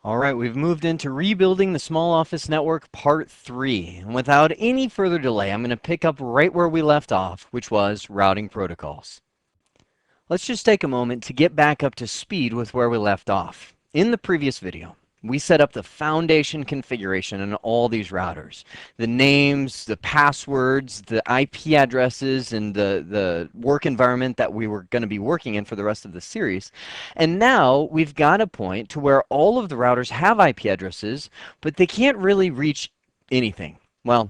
All right, we've moved into rebuilding the small office network part 3. And without any further delay, I'm going to pick up right where we left off, which was routing protocols. Let's just take a moment to get back up to speed with where we left off. In the previous video, we set up the foundation configuration in all these routers. The names, the passwords, the IP addresses, and the work environment that we were going to be working in for the rest of the series. And now we've got a point to where all of the routers have IP addresses, but they can't really reach anything. Well,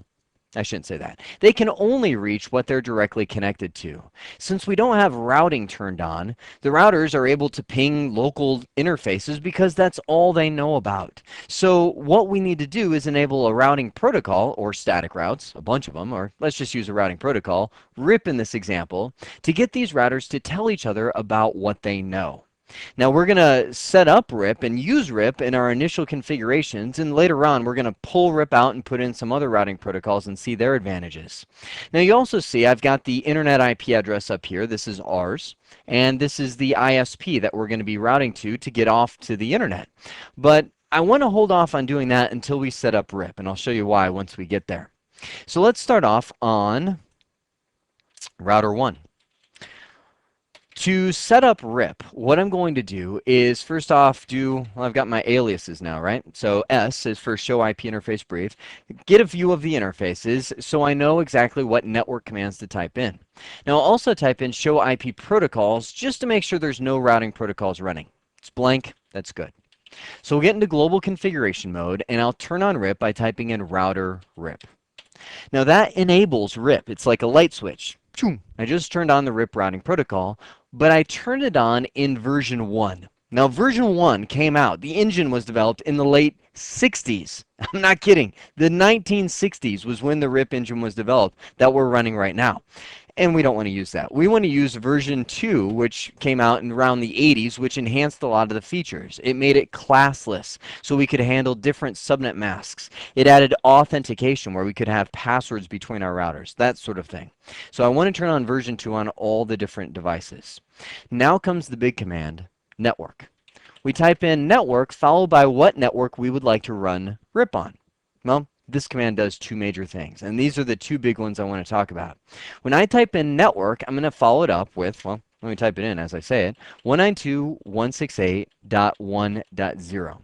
I shouldn't say that. They can only reach what they're directly connected to. Since we don't have routing turned on, the routers are able to ping local interfaces because that's all they know about. So what we need to do is enable a routing protocol, or static routes, a bunch of them, or let's just use a routing protocol, RIP in this example, to get these routers to tell each other about what they know. Now we're going to set up RIP and use RIP in our initial configurations, and later on we're going to pull RIP out and put in some other routing protocols and see their advantages. Now you also see I've got the internet IP address up here. This is ours, and this is the ISP that we're going to be routing to get off to the internet. But I want to hold off on doing that until we set up RIP, and I'll show you why once we get there. So let's start off on router 1. To set up RIP, what I'm going to do is first off well, I've got my aliases now, right? So S is for show IP interface brief. Get a view of the interfaces so I know exactly what network commands to type in. Now I'll also type in show IP protocols just to make sure there's no routing protocols running. It's blank, that's good. So we'll get into global configuration mode, and I'll turn on RIP by typing in router RIP. Now that enables RIP. It's like a light switch. I just turned on the RIP routing protocol, but I turned it on in version 1. Now version 1 came out. The engine was developed in the late 60s. I'm not kidding. The 1960s was when the RIP engine was developed that we're running right now. And we don't want to use that. We want to use version 2, which came out in around the 80s, which enhanced a lot of the features. It made it classless, so we could handle different subnet masks. It added authentication, where we could have passwords between our routers, that sort of thing. So I want to turn on version 2 on all the different devices. Now comes the big command, network. We type in network, followed by what network we would like to run RIP on. Well, this command does two major things, and these are the two big ones I want to talk about. When I type in network, I'm going to follow it up with, well, let me type it in as I say it, 192.168.1.0.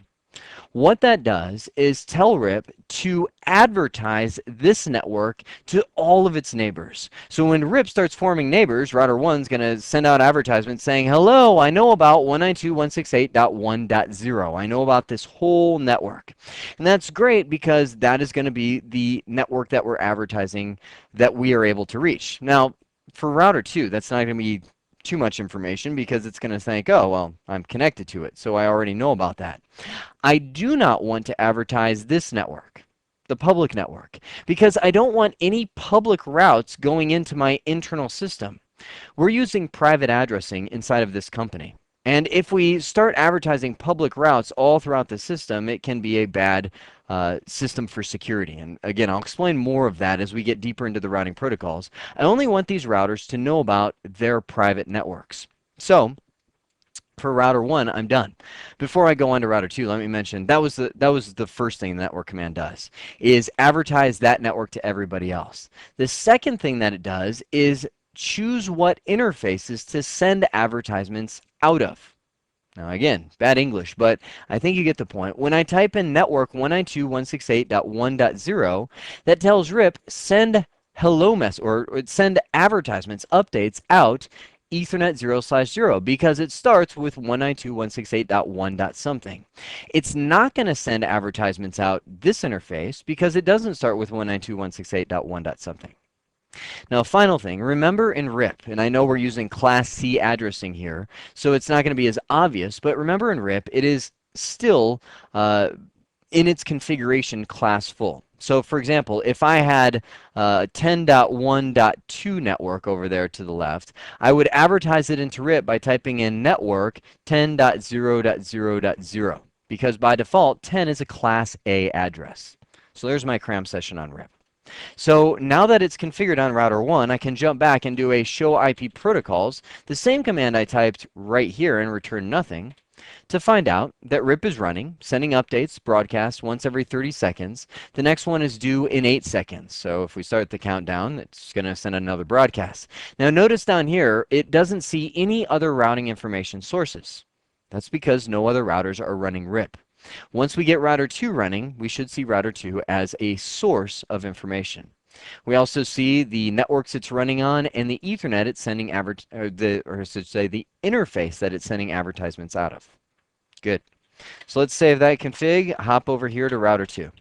What that does is tell RIP to advertise this network to all of its neighbors. So when RIP starts forming neighbors, router 1 is going to send out advertisements saying, hello, I know about 192.168.1.0. I know about this whole network. And that's great because that is going to be the network that we're advertising that we are able to reach. Now, for router 2, that's not going to be too much information because it's going to think, oh, well, I'm connected to it, so I already know about that. I do not want to advertise this network, the public network, because I don't want any public routes going into my internal system. We're using private addressing inside of this company. And if we start advertising public routes all throughout the system, it can be a bad system for security. And again, I'll explain more of that as we get deeper into the routing protocols. I only want these routers to know about their private networks. So for router 1, I'm done. Before I go on to router 2, let me mention that was the first thing the network command does, is advertise that network to everybody else. The second thing that it does is choose what interfaces to send advertisements out of. Now again, bad English, but I think you get the point. When I type in network 192.168.1.0, that tells RIP send hello mess or send advertisements, updates out Ethernet 0/0 because it starts with 192.168.1. something. It's not going to send advertisements out this interface because it doesn't start with 192.168.1. something. Now, final thing, remember in RIP, and I know we're using Class C addressing here, so it's not going to be as obvious, but remember in RIP, it is still in its configuration class full. So for example, if I had 10.1.2 network over there to the left, I would advertise it into RIP by typing in network 10.0.0.0 because by default, 10 is a Class A address. So there's my cram session on RIP. So now that it's configured on router 1, I can jump back and do a show IP protocols, the same command I typed right here and return nothing. To find out that RIP is running, sending updates, broadcast once every 30 seconds. The next one is due in 8 seconds. So if we start the countdown, it's going to send another broadcast. Now notice down here, it doesn't see any other routing information sources. That's because no other routers are running RIP. Once we get router 2 running, we should see router 2 as a source of information. We also see the networks it's running on and the Ethernet it's sending the interface that it's sending advertisements out of. Good. So let's save that config, hop over here to router 2.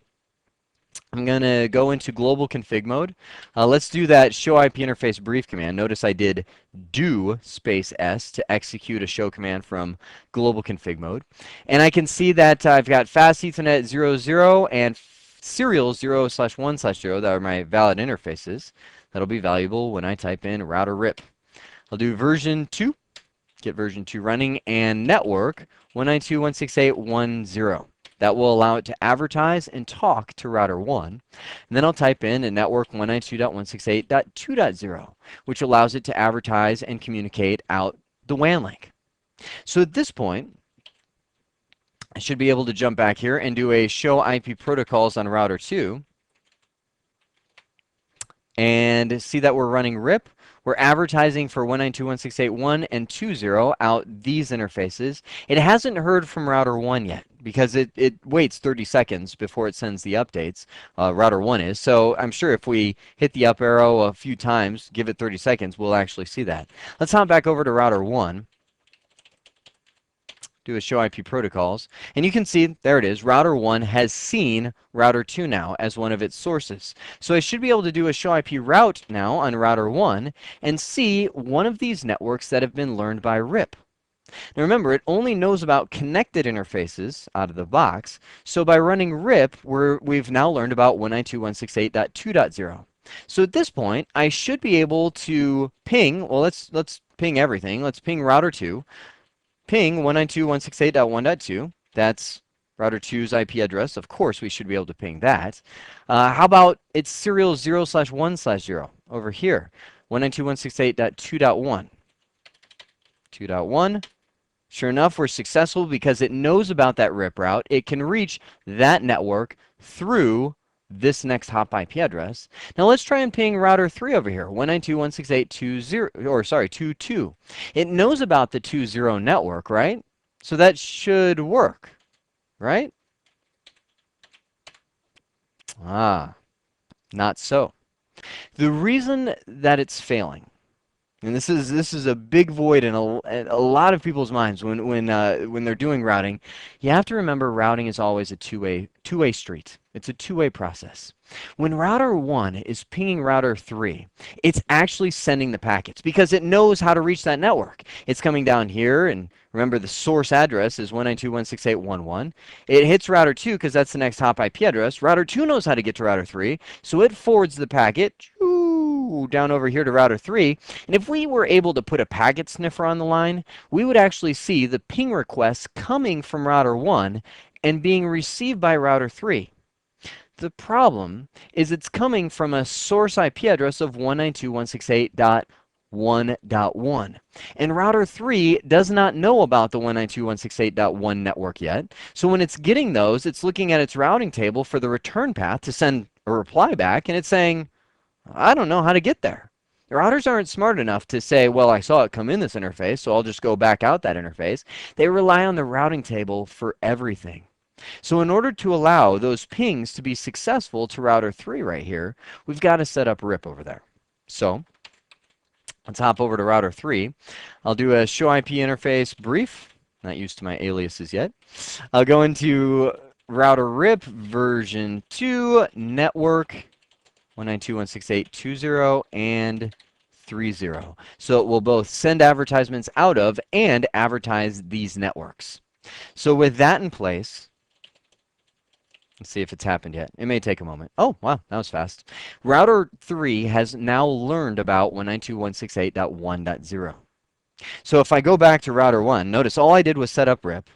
I'm going to go into global config mode. Let's do that show IP interface brief command. Notice I did do space S to execute a show command from global config mode. And I can see that I've got fast Ethernet 00 and serial 0/1/0. That are my valid interfaces. That'll be valuable when I type in router RIP. I'll do version 2, get version 2 running, and network 192.168.1.0. That will allow it to advertise and talk to router 1. And then I'll type in a network 192.168.2.0, which allows it to advertise and communicate out the WAN link. So at this point, I should be able to jump back here and do a show IP protocols on router 2 and see that we're running RIP. We're advertising for 192.168.1 and 2.0 out these interfaces. It hasn't heard from router 1 yet because it waits 30 seconds before it sends the updates. Router 1 is. So I'm sure if we hit the up arrow a few times, give it 30 seconds, we'll actually see that. Let's hop back over to router 1. Do a show IP protocols, and you can see there it is. Router 1 has seen router 2 now as one of its sources. So I should be able to do a show IP route now on router 1 and see one of these networks that have been learned by RIP. Now remember, it only knows about connected interfaces out of the box. So by running RIP, we've now learned about 192.168.2.0. So at this point, I should be able to ping. Well, let's ping everything. Let's ping router 2. Ping 192.168.1.2. That's router 2's IP address. Of course, we should be able to ping that. How about its serial 0/1/0 over here? 192.168.2.1. 2.1. Sure enough, we're successful because it knows about that RIP route. It can reach that network through this next hop IP address. Now let's try and ping router 3 over here, 192.168.2.0, 2. It knows about the 2.0 network, right? So that should work, right? Not so. The reason that it's failing, and this is a big void in a lot of people's minds when they're doing routing, you have to remember routing is always a two-way street. It's a two-way process. When router 1 is pinging router 3, it's actually sending the packets because it knows how to reach that network. It's coming down here, and remember the source address is 192.168.1.1. It hits router 2 because that's the next hop IP address. Router 2 knows how to get to router 3, so it forwards the packet down over here to router 3. And if we were able to put a packet sniffer on the line, we would actually see the ping requests coming from router 1 and being received by router 3. The problem is it's coming from a source IP address of 192.168.1.1. And router 3 does not know about the 192.168.1 network yet. So when it's getting those, it's looking at its routing table for the return path to send a reply back, and it's saying, I don't know how to get there. The routers aren't smart enough to say, well, I saw it come in this interface, so I'll just go back out that interface. They rely on the routing table for everything. So in order to allow those pings to be successful to router 3 right here, we've got to set up RIP over there. So let's hop over to router 3. I'll do a show IP interface brief. Not used to my aliases yet. I'll go into router RIP version 2 network 192.168.2.0 and 3.0. So it will both send advertisements out of and advertise these networks. So with that in place, let's see if it's happened yet. It may take a moment. Oh, wow, that was fast. Router 3 has now learned about 192.168.1.0. So if I go back to router 1, notice all I did was set up RIP.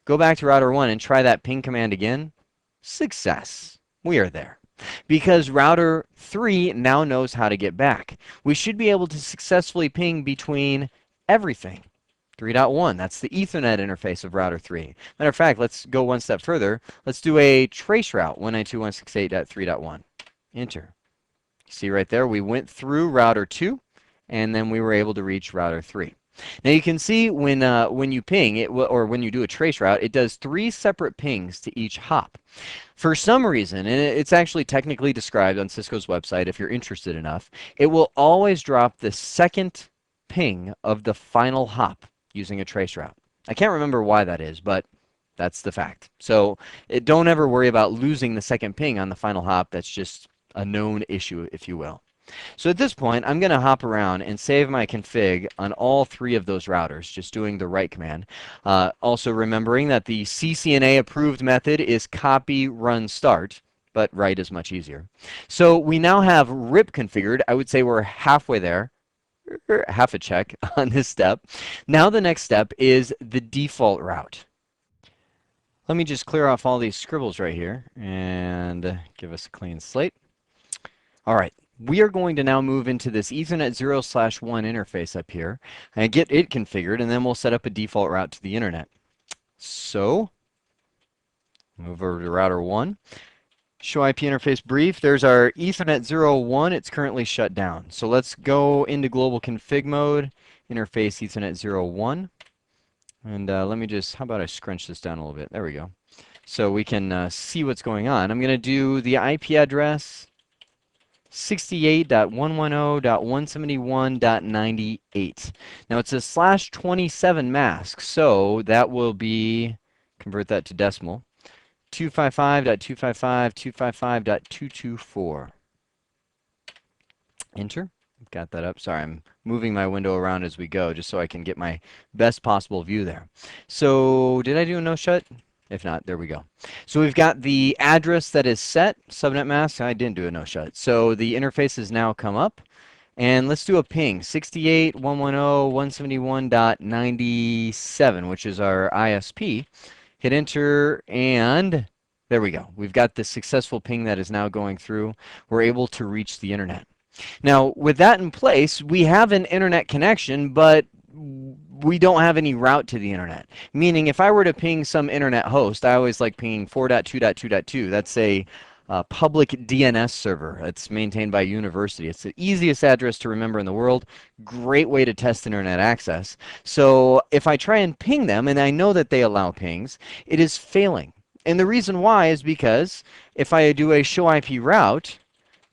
Go back to router 1 and try that ping command again. Success. We are there. Because router 3 now knows how to get back. We should be able to successfully ping between everything. 3.1, that's the Ethernet interface of router 3. Matter of fact, let's go one step further. Let's do a trace route, 192.168.3.1. Enter. See right there, we went through router 2, and then we were able to reach router 3. Now you can see when you ping, or when you do a trace route, it does 3 separate pings to each hop. For some reason, and it's actually technically described on Cisco's website if you're interested enough, it will always drop the second ping of the final hop using a trace route. I can't remember why that is, but that's the fact. So don't ever worry about losing the second ping on the final hop. That's just a known issue, if you will. So at this point, I'm going to hop around and save my config on all 3 of those routers, just doing the right command. Also remembering that the CCNA approved method is copy run start, but write is much easier. So we now have RIP configured. I would say we're halfway there, half a check on this step. Now the next step is the default route. Let me just clear off all these scribbles right here and give us a clean slate. All right. We are going to now move into this Ethernet 0/1 interface up here and get it configured, and then we'll set up a default route to the internet. So, move over to router 1. Show IP interface brief. There's our Ethernet 0/1. It's currently shut down. So let's go into global config mode, interface Ethernet 0/1. And let me just, how about I scrunch this down a little bit? There we go. So we can see what's going on. I'm going to do the IP address 68.110.171.98. Now it's a /27 mask, so that will be, convert that to decimal, 255.255.255.224. Enter. Got that up. Sorry, I'm moving my window around as we go just so I can get my best possible view there. So did I do a no shut? If not, there we go. So we've got the address that is set, subnet mask. I didn't do a no shut. So the interface has now come up. And let's do a ping, 68.110.171.97, which is our ISP. Hit enter, and there we go. We've got the successful ping that is now going through. We're able to reach the internet. Now, with that in place, we have an internet connection, but we don't have any route to the internet. Meaning, if I were to ping some internet host, I always like pinging 4.2.2.2. That's a public DNS server. It's maintained by a university. It's the easiest address to remember in the world. Great way to test internet access. So if I try and ping them, and I know that they allow pings, it is failing. And the reason why is because if I do a show IP route,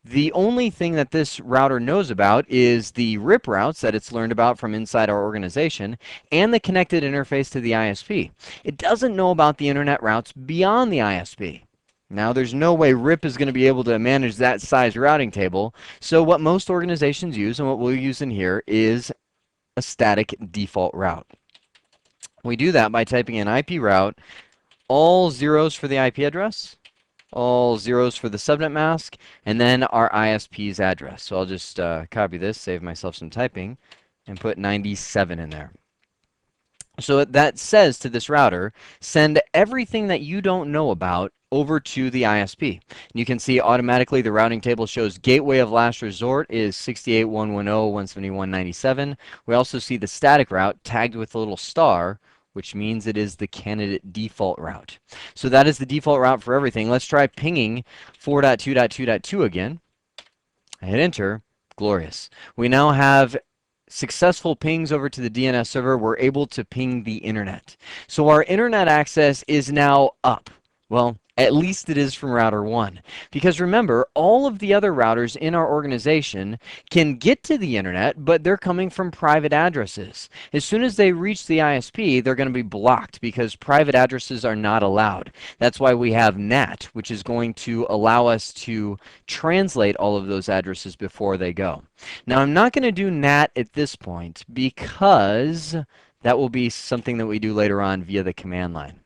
the only thing that this router knows about is the RIP routes that it's learned about from inside our organization and the connected interface to the ISP. It doesn't know about the internet routes beyond the ISP. Now, there's no way RIP is going to be able to manage that size routing table. So what most organizations use, and what we'll use in here, is a static default route. We do that by typing in IP route, all zeros for the IP address, all zeros for the subnet mask, and then our ISP's address. So I'll just copy this, save myself some typing, and put 97 in there. So that says to this router, send everything that you don't know about over to the ISP. And you can see automatically the routing table shows gateway of last resort is 68.110.171.97. We also see the static route tagged with a little star, which means it is the candidate default route. So that is the default route for everything. Let's try pinging 4.2.2.2 again. I hit enter. Glorious. We now have successful pings over to the DNS server. We're able to ping the internet. So our internet access is now up. Well, at least it is from router 1. Because remember, all of the other routers in our organization can get to the internet, but they're coming from private addresses. As soon as they reach the ISP, they're going to be blocked because private addresses are not allowed. That's why we have NAT, which is going to allow us to translate all of those addresses before they go. Now, I'm not going to do NAT at this point because that will be something that we do later on via the command line.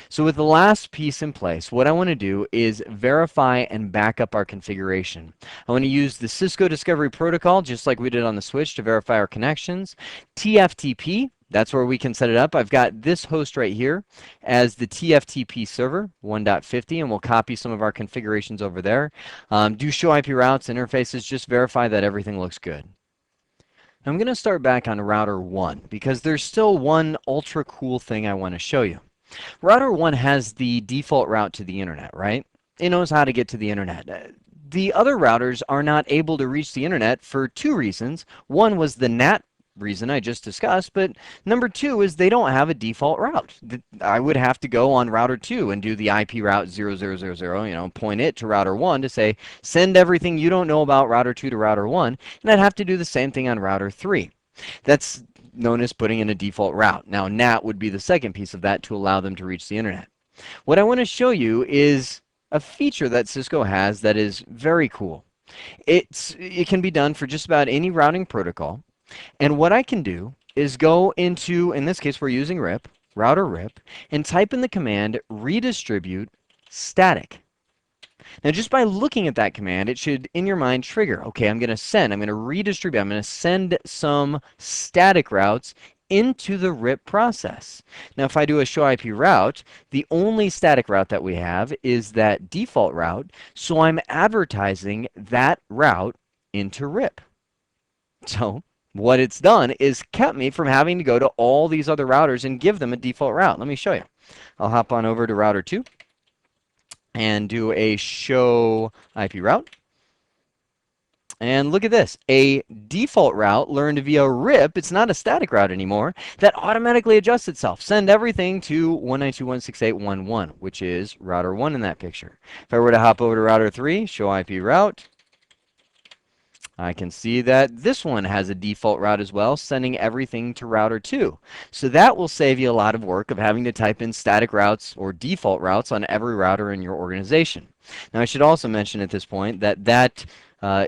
So with the last piece in place, what I want to do is verify and back up our configuration. I want to use the Cisco Discovery Protocol, just like we did on the switch, to verify our connections. TFTP, that's where we can set it up. I've got this host right here as the TFTP server, 1.50, and we'll copy some of our configurations over there. Do show IP routes, interfaces, just verify that everything looks good. I'm going to start back on router 1 because there's still one ultra cool thing I want to show you. Router 1 has the default route to the internet, right? It knows how to get to the internet. The other routers are not able to reach the internet for two reasons. One was the NAT reason I just discussed, but number two is they don't have a default route. I would have to go on router 2 and do the IP route 0000, point it to router 1 to say, send everything you don't know about router 2 to router 1, and I'd have to do the same thing on router 3. That's known as putting in a default route. Now, NAT would be the second piece of that to allow them to reach the internet. What I want to show you is a feature that Cisco has that is very cool. It can be done for just about any routing protocol. And what I can do is go into, in this case, we're using RIP, router RIP, and type in the command redistribute static. Now, just by looking at that command, it should, in your mind, trigger, okay, I'm going to redistribute, I'm going to send some static routes into the RIP process. Now, if I do a show IP route, the only static route that we have is that default route, so I'm advertising that route into RIP. So what it's done is kept me from having to go to all these other routers and give them a default route. Let me show you. I'll hop on over to router 2 and do a show IP route. And look at this, a default route learned via RIP, it's not a static route anymore, that automatically adjusts itself. Send everything to 192.168.1.1, which is router 1 in that picture. If I were to hop over to router 3, show IP route, I can see that this one has a default route as well, sending everything to router 2. So that will save you a lot of work of having to type in static routes or default routes on every router in your organization. Now, I should also mention at this point that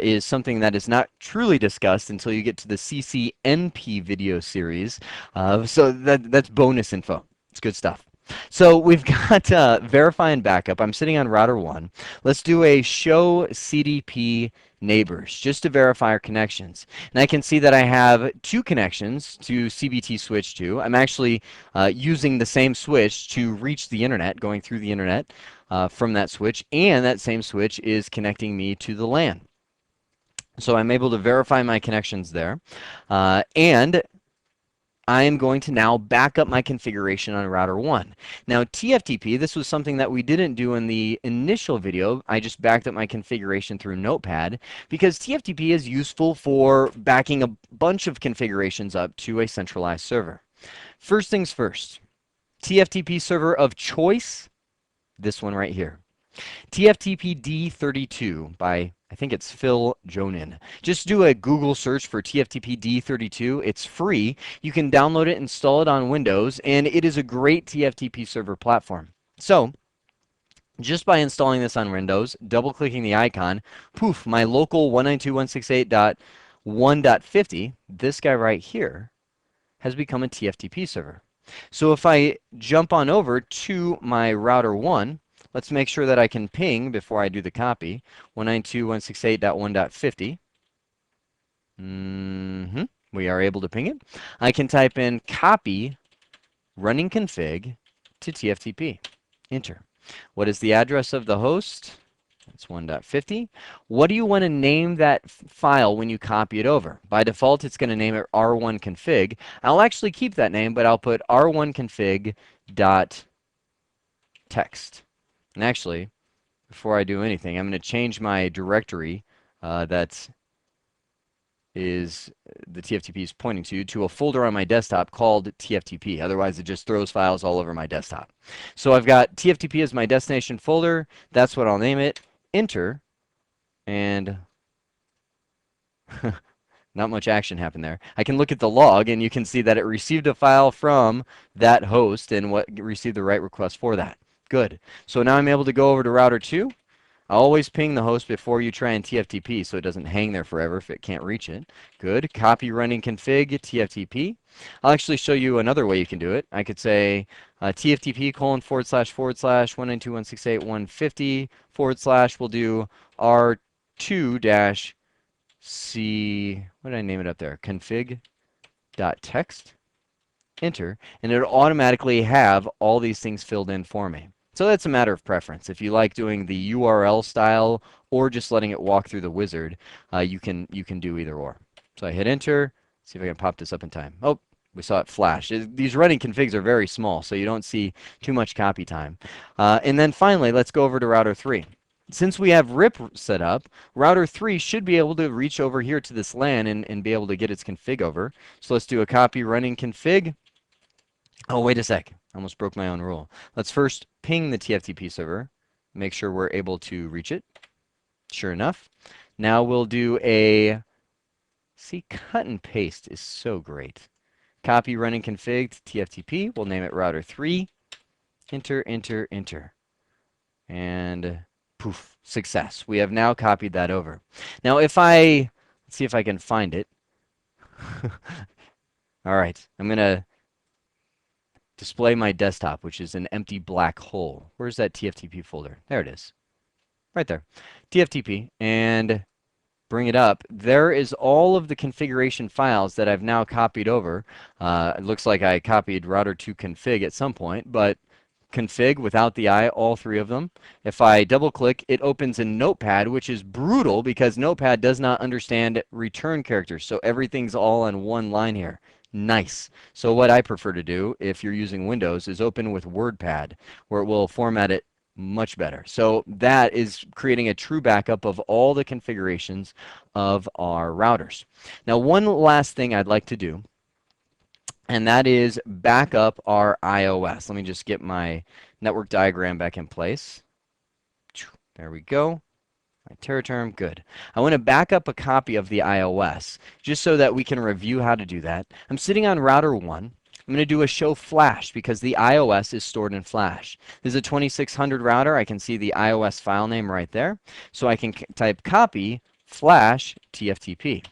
is something that is not truly discussed until you get to the CCNP video series. So that's bonus info. It's good stuff. So we've got verify and backup. I'm sitting on router 1. Let's do a show CDP neighbors just to verify our connections. And I can see that I have two connections to CBT switch 2. I'm actually using the same switch to reach the internet, going through the internet from that switch, and that same switch is connecting me to the LAN. So I'm able to verify my connections there. And I am going to now back up my configuration on router 1. Now, TFTP, this was something that we didn't do in the initial video. I just backed up my configuration through Notepad because TFTP is useful for backing a bunch of configurations up to a centralized server. First things first, TFTP server of choice, this one right here. TFTP D32 by, I think it's Phil Jonin. Just do a Google search for TFTP D32. It's free. You can download it, install it on Windows, and it is a great TFTP server platform. So, just by installing this on Windows, double-clicking the icon, poof, my local 192.168.1.50, this guy right here, has become a TFTP server. So if I jump on over to my router 1, let's make sure that I can ping before I do the copy. 192.168.1.50. We are able to ping it. I can type in copy running config to TFTP. Enter. What is the address of the host? That's 1.50. What do you want to name that file when you copy it over? By default, it's going to name it r1config. I'll actually keep that name, but I'll put r1config.text. And actually, before I do anything, I'm going to change my directory that is the TFTP is pointing to a folder on my desktop called TFTP. Otherwise, it just throws files all over my desktop. So I've got TFTP as my destination folder. That's what I'll name it. Enter. And not much action happened there. I can look at the log, and you can see that it received a file from that host and received the right request for that. Good. So now I'm able to go over to router 2. Always ping the host before you try and TFTP so it doesn't hang there forever if it can't reach it. Good. Copy running config TFTP. I'll actually show you another way you can do it. I could say TFTP : / 192.168.150 / we'll do R2 C, what did I name it up there? Config.text. Enter, and it'll automatically have all these things filled in for me. So that's a matter of preference. If you like doing the URL style or just letting it walk through the wizard, you can do either or. So I hit enter, See if I can pop this up in time. Oh, we saw it flash. These running configs are very small, so you don't see too much copy time. And then finally, let's go over to router 3. Since we have RIP set up, router 3 should be able to reach over here to this LAN and be able to get its config over. So let's do a copy running config. Oh, wait a sec. I almost broke my own rule. Let's first ping the TFTP server, make sure we're able to reach it. Sure enough. Now we'll do a, see, cut and paste is so great. Copy running config to TFTP. We'll name it router 3. Enter, enter, enter. And poof, success. We have now copied that over. Now if let's see if I can find it. All right, I'm going to display my desktop, which is an empty black hole. Where's that TFTP folder? There it is. Right there. TFTP, and bring it up. There is all of the configuration files that I've now copied over. It looks like I copied router 2 config at some point, but config without the I, all 3 of them. If I double click, it opens in Notepad, which is brutal because Notepad does not understand return characters. So everything's all on one line here. Nice. So what I prefer to do if you're using Windows is open with WordPad, where it will format it much better. So that is creating a true backup of all the configurations of our routers. Now, one last thing I'd like to do, and that is back up our iOS. Let me just get my network diagram back in place. There we go. My term, good. I want to back up a copy of the iOS just so that we can review how to do that. I'm sitting on router 1. I'm going to do a show flash because the iOS is stored in flash. This is a 2600 router. I can see the iOS file name right there. So I can type copy flash TFTP.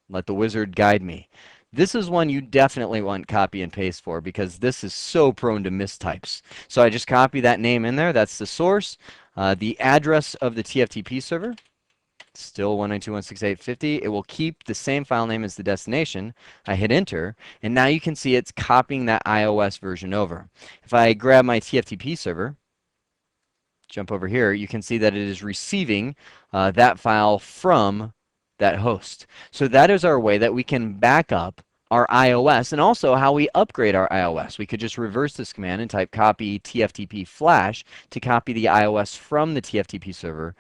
Let the wizard guide me. This is one you definitely want copy and paste for because this is so prone to mistypes. So I just copy that name in there. That's the source. The address of the TFTP server, still 192.168.50. It will keep the same file name as the destination. I hit enter, and now you can see it's copying that iOS version over. If I grab my TFTP server, jump over here, you can see that it is receiving that file from that host. So that is our way that we can back up our iOS, and also how we upgrade our iOS. We could just reverse this command and type copy TFTP flash to copy the iOS from the TFTP server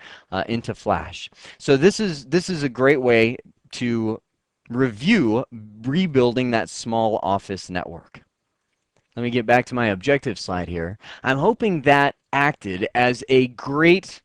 into flash. So this is a great way to review rebuilding that small office network. Let me get back to my objective slide here. I'm hoping that acted as a great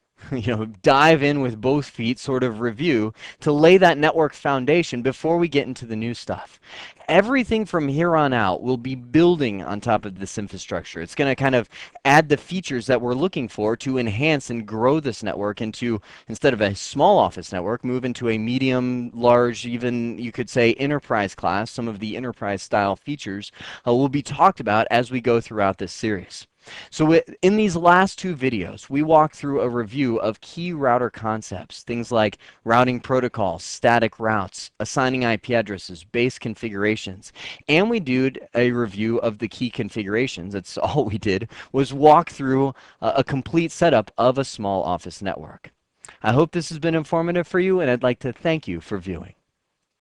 dive in with both feet sort of review to lay that network foundation before we get into the new stuff. Everything from here on out will be building on top of this infrastructure. It's going to kind of add the features that we're looking for to enhance and grow this network into, instead of a small office network, move into a medium, large, even you could say enterprise class. Some of the enterprise style features will be talked about as we go throughout this series. So in these last 2 videos, we walked through a review of key router concepts, things like routing protocols, static routes, assigning IP addresses, base configurations, and we did a review of the key configurations. That's all we did, was walk through a complete setup of a small office network. I hope this has been informative for you, and I'd like to thank you for viewing.